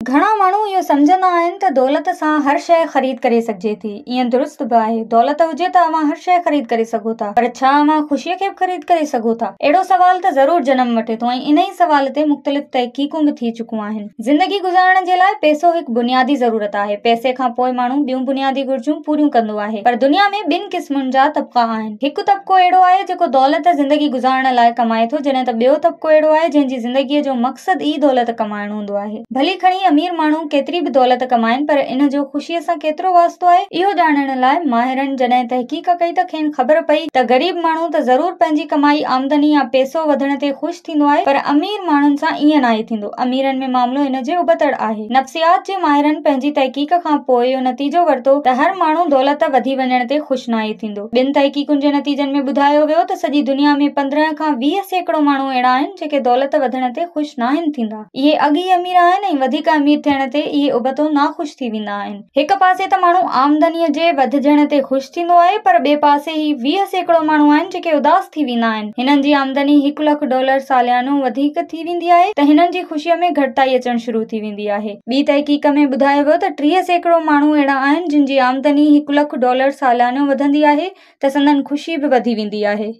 घणा माण्हू इहो सम्झंदा आहिनि त दौलत सां हर शइ ख़रीद करे सघिजे थी। ईअं दुरुस्त बि आहे। दौलत हुजे त अवां हर शइ ख़रीद करे सघो था, पर छा अवां ख़ुशीअ खे बि ख़रीद करे सघो था? अहिड़ो सवाल त ज़रूर जनम वठे थो ऐं इन ई सवाल ते मुख़्तलिफ़ तहक़ीक़ूं बि थी चुकियूं आहिनि। ज़िंदगी गुज़ारण जे लाइ पैसो हिकु बुनियादी ज़रूरत आहे। पैसे खां पोइ माण्हू ॿियूं बुनियादी घुरिजूं पूरियूं कंदो आहे। पर दुनिया में ॿिनि क़िस्मुनि जा तबक़ा आहिनि। हिकु तबक़ो अहिड़ो आहे जेको दौलत ज़िंदगी गुज़ारण लाइ कमाए थो, जॾहिं त ॿियो तबक़ो अहिड़ो आहे जंहिंजी ज़िंदगीअ जो मक़सदु ई दौलत कमाइणु हूंदो आहे। भली खणी अमीर माण्हू केतिरी बि दौलत कमाइनि, पर इन जो ख़ुशीअ सां केतिरो वास्तो आहे, इहो ॼाणण लाइ माहिरनि जॾहिं तहक़ीक़ कई त खेनि ख़बर पई त ग़रीब माण्हू त ज़रूर पंहिंजी कमाई आमदनी या पैसो वधण ते ख़ुशि थींदो आहे, पर अमीर माण्हुनि सां ईअं नाहे थींदो। अमीरनि में मामलो इन जे उबतड़ आहे। नफ़्सियात जे माहिरनि पंहिंजी तहक़ीक़ खां पोइ इहो नतीजो वरितो त हर माण्हू दौलत वधी वञण ते ख़ुशि नाहे थींदो। ॿिनि तहक़ीक़ुनि जे नतीजनि में ॿुधायो वियो त सॼी दुनिया में 15 खां 20% माण्हू अहिड़ा आहिनि जेके दौलत वधण ते ख़ुशि नाहिनि थींदा। इहे अॻु ई अमीर आहिनि ऐं वधीक अमीर थियण ते इहे उबतो नाख़ुशि थी वेंदा आहिनि। हिक पासे त माण्हू आमदनीअ जे वधजण ते ख़ुशि थींदो आहे, पर ॿिए पासे ही 20% माण्हू आहिनि जेके उदास थी वेंदा आहिनि। हिननि जी आमदनी $1 लख सालियानो वधीक थी वेंदी आहे त हिननि जी ख़ुशीअ में घटिताई अचणु शुरू थी वेंदी आहे। ॿी तहक़ीक़ में ॿुधायो वियो त 30% माण्हू अहिड़ा आहिनि जिन जी आमदनी $1 लख सालियानो वधंदी आहे त संदनि ख़ुशी बि वधी वेंदी आहे।